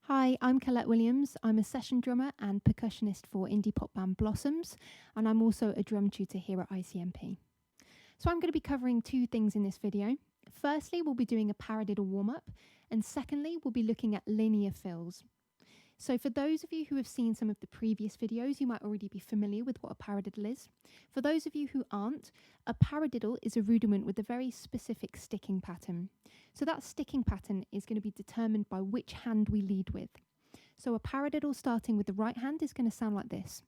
Hi, I'm Collette Williams. I'm a session drummer and percussionist for indie pop band Blossoms, and I'm also a drum tutor here at ICMP. So I'm going to be covering two things in this video. Firstly, we'll be doing a paradiddle warm-up, and secondly, we'll be looking at linear fills. So for those of you who have seen some of the previous videos, you might already be familiar with what a paradiddle is. For those of you who aren't, a paradiddle is a rudiment with a very specific sticking pattern. So that sticking pattern is going to be determined by which hand we lead with. So a paradiddle starting with the right hand is going to sound like this.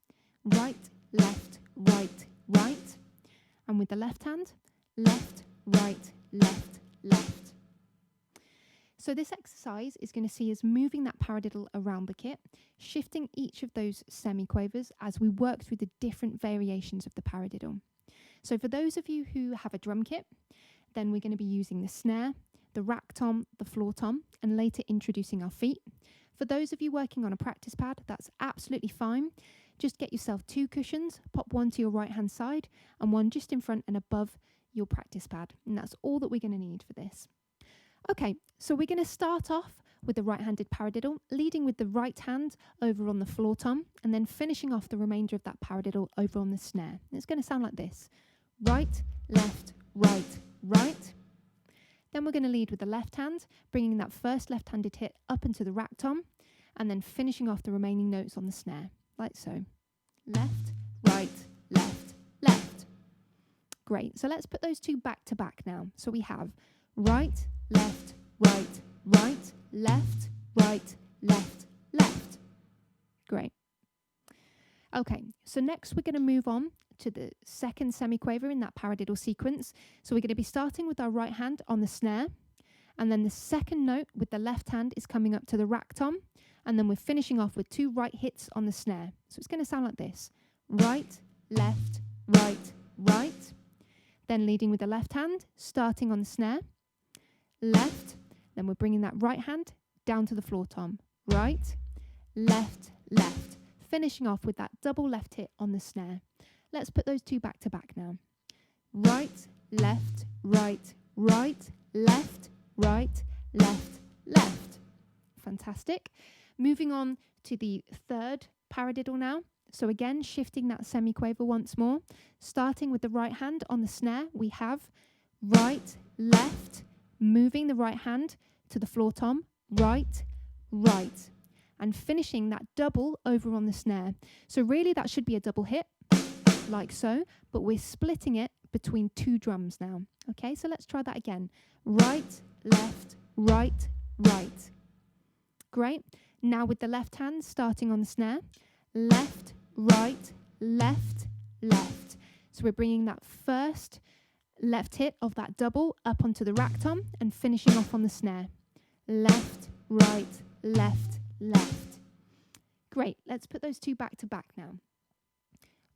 Right, left, right, right. And with the left hand, left, right, left, left. So this exercise is going to see us moving that paradiddle around the kit, shifting each of those semiquavers as we work through the different variations of the paradiddle. So for those of you who have a drum kit, then we're going to be using the snare, the rack tom, the floor tom, and later introducing our feet. For those of you working on a practice pad, that's absolutely fine. Just get yourself two cushions, pop one to your right hand side and one just in front and above your practice pad. And that's all that we're going to need for this. Okay, so we're going to start off with the right-handed paradiddle, leading with the right hand over on the floor tom, and then finishing off the remainder of that paradiddle over on the snare. It's going to sound like this. Right, left, right, right. Then we're going to lead with the left hand, bringing that first left-handed hit up into the rack tom, and then finishing off the remaining notes on the snare, like so. Left, right, left, left. Great, so let's put those two back to back now. So we have right, left, right, right, left, right, left, left. Great. Okay, so next we're going to move on to the second semiquaver in that paradiddle sequence. So we're going to be starting with our right hand on the snare, and then the second note with the left hand is coming up to the rack tom, and then we're finishing off with two right hits on the snare. So it's going to sound like this. Right, left, right, right. Then leading with the left hand, starting on the snare. Left, then we're bringing that right hand down to the floor tom. Right, left, left. Finishing off with that double left hit on the snare. Let's put those two back to back now. Right, left, right, right, left, right, left, left. Fantastic. Moving on to the third paradiddle now. So again, shifting that semiquaver once more. Starting with the right hand on the snare, we have right, left, moving the right hand to the floor tom, right, right, and finishing that double over on the snare. So really that should be a double hit, like so, but we're splitting it between two drums now. Okay, so let's try that again. Right, left, right, right. Great. Now with the left hand starting on the snare, left, right, left, left. So we're bringing that first left hit of that double up onto the rack tom and finishing off on the snare. Left, right, left, left. Great, let's put those two back to back now.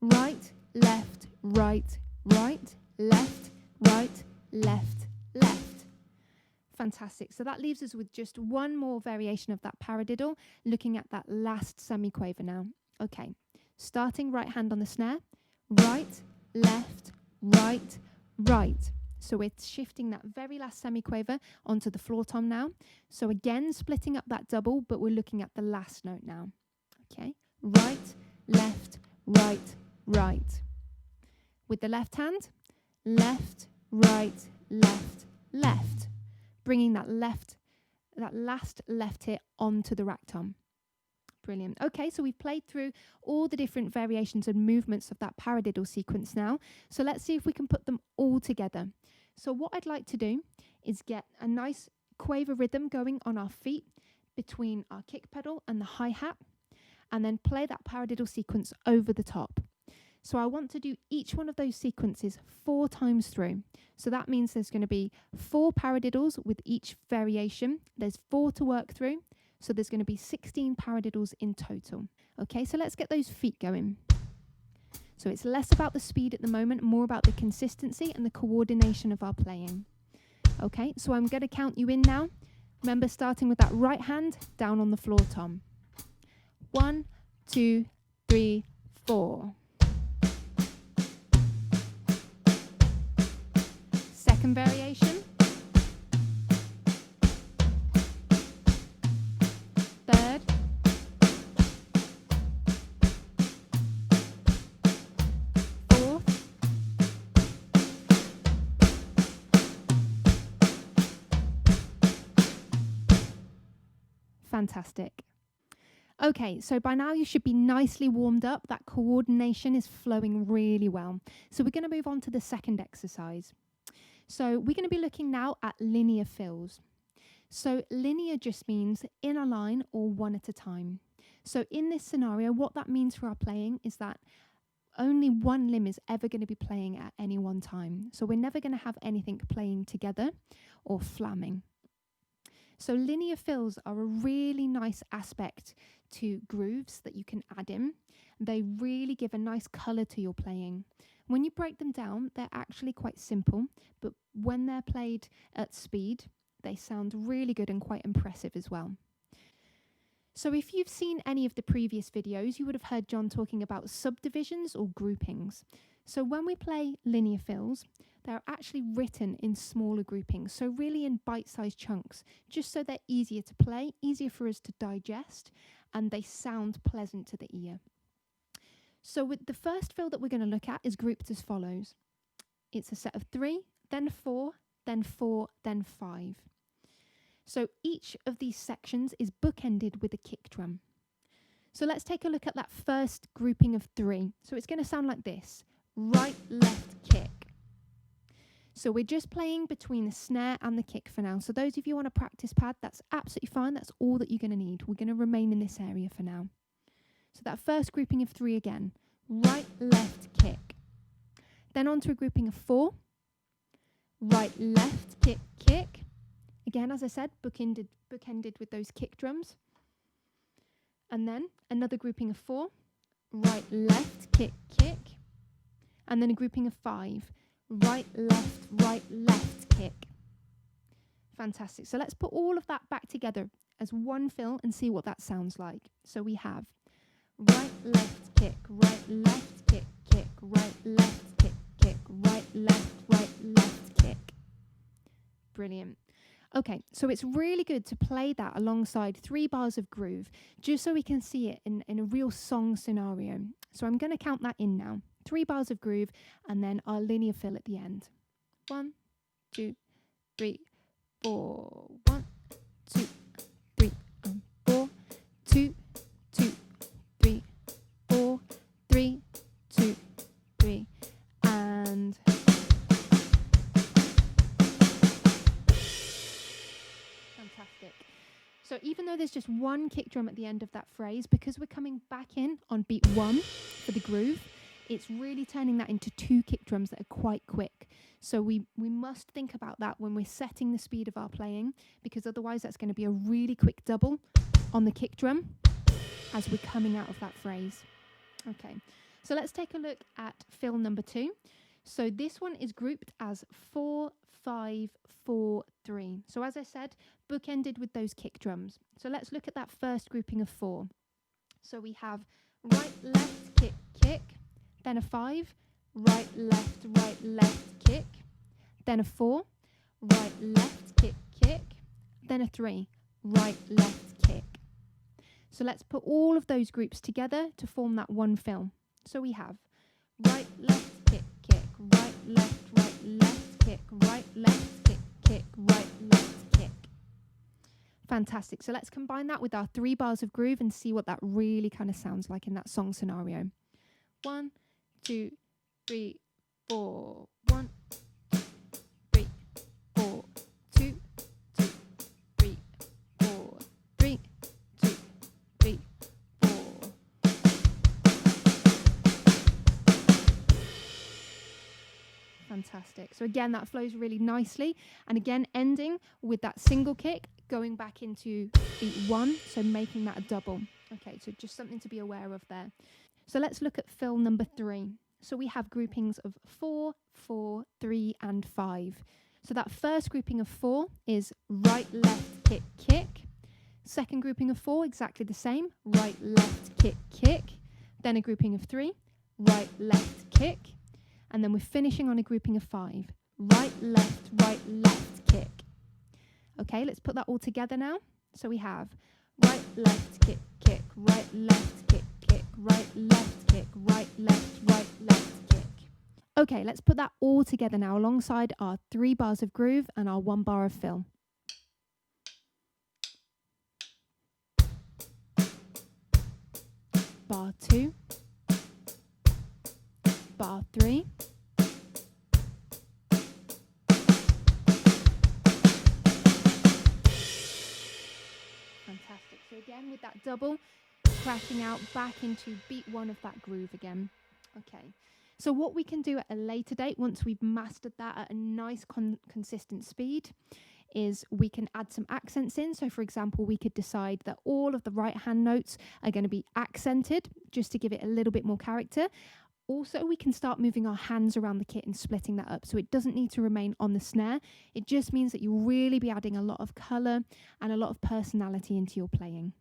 Right, left, right, right, left, right, left, left. Fantastic, so that leaves us with just one more variation of that paradiddle, looking at that last semiquaver now. Okay, starting right hand on the snare, right, left, right, right. So we're shifting that very last semiquaver onto the floor tom now. So again, splitting up that double, but we're looking at the last note now. Okay, right, left, right, right. With the left hand, left, right, left, left. Bringing that last left hit onto the rack tom. Brilliant. Okay, so we've played through all the different variations and movements of that paradiddle sequence now. So let's see if we can put them all together. So what I'd like to do is get a nice quaver rhythm going on our feet between our kick pedal and the hi-hat, and then play that paradiddle sequence over the top. So I want to do each one of those sequences 4 times through. So that means there's going to be 4 paradiddles with each variation. There's 4 to work through. So there's going to be 16 paradiddles in total. Okay, so let's get those feet going. So it's less about the speed at the moment, more about the consistency and the coordination of our playing. Okay, so I'm going to count you in now. Remember, starting with that right hand down on the floor tom. 1, 2, 3, 4. Second variation. Third. Fantastic. Okay, so by now you should be nicely warmed up. That coordination is flowing really well. So we're going to move on to the second exercise. So we're going to be looking now at linear fills. So linear just means in a line or one at a time. So in this scenario, what that means for our playing is that only one limb is ever going to be playing at any one time. So we're never going to have anything playing together or flamming. So linear fills are a really nice aspect to grooves that you can add in. They really give a nice colour to your playing. When you break them down, they're actually quite simple, but when they're played at speed, they sound really good and quite impressive as well. So if you've seen any of the previous videos, you would have heard John talking about subdivisions or groupings. So when we play linear fills, they're actually written in smaller groupings, so really in bite-sized chunks, just so they're easier to play, easier for us to digest, and they sound pleasant to the ear. So with the first fill that we're going to look at is grouped as follows. It's a set of 3, then 4, then 4, then 5. So each of these sections is bookended with a kick drum. So let's take a look at that first grouping of 3. So it's going to sound like this: right, left, kick. So we're just playing between the snare and the kick for now. So those of you on a practice pad, that's absolutely fine. That's all that you're going to need. We're going to remain in this area for now. So that first grouping of 3 again: right, left, kick. Then on to a grouping of 4. Right, left, kick, kick. Again, as I said, bookended with those kick drums. And then another grouping of 4. Right, left, kick, kick. And then a grouping of 5. Right, left, kick. Fantastic. So let's put all of that back together as one fill and see what that sounds like. So we have right, left, kick, right, left, kick, kick, right, left, kick, kick, right, left, kick. Brilliant. Okay, so it's really good to play that alongside 3 bars of groove, just so we can see it in a real song scenario. So I'm going to count that in now. 3 bars of groove, and then our linear fill at the end. 1, 2, 3, 4. 1, 2, 3, 4. 2, 2, 3, 4. 3, 2, 3, and fantastic. So even though there's just one kick drum at the end of that phrase, because we're coming back in on beat 1 for the groove, it's really turning that into 2 kick drums that are quite quick. So we must think about that when we're setting the speed of our playing, because otherwise that's going to be a really quick double on the kick drum as we're coming out of that phrase. Okay, so let's take a look at fill number 2. So this one is grouped as 4, 5, 4, 3. So as I said, bookended with those kick drums. So let's look at that first grouping of 4. So we have right, left, kick, kick, then a 5, right, left, kick, then a 4, right, left, kick, kick, then a 3, right, left, kick. So let's put all of those groups together to form that one fill. So we have right, left, kick, kick, right, left, kick, right, left, kick, kick, right, left, kick. Fantastic. So let's combine that with our 3 bars of groove and see what that really kind of sounds like in that song scenario. 1, 2, 3, 4. 1, 3, 4. 2, 2, 3, 4. 3, 2, 3, 4. Fantastic. So again, that flows really nicely. And again, ending with that single kick, going back into beat 1, so making that a double. Okay, so just something to be aware of there. So let's look at fill number 3. So we have groupings of 4, 4, 3, and 5. So that first grouping of 4 is right, left, kick, kick. Second grouping of 4, exactly the same. Right, left, kick, kick. Then a grouping of 3, right, left, kick. And then we're finishing on a grouping of 5. Right, left, kick. Okay, let's put that all together now. So we have right, left, kick, kick, right, left, kick, kick, right, left, kick, right, left, kick. Okay, let's put that all together now alongside our 3 bars of groove and our 1 bar of fill. bar 2, bar 3, fantastic. So again, with that double, crashing out back into beat 1 of that groove again. Okay. So what we can do at a later date, once we've mastered that at a nice consistent speed, is we can add some accents in. So for example, we could decide that all of the right hand notes are going to be accented just to give it a little bit more character. Also, we can start moving our hands around the kit and splitting that up. So it doesn't need to remain on the snare. It just means that you'll really be adding a lot of colour and a lot of personality into your playing.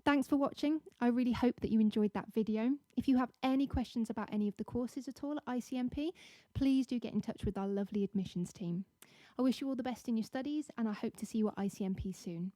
Thanks for watching. I really hope that you enjoyed that video. If you have any questions about any of the courses at all at ICMP, please do get in touch with our lovely admissions team. I wish you all the best in your studies, and I hope to see you at ICMP soon.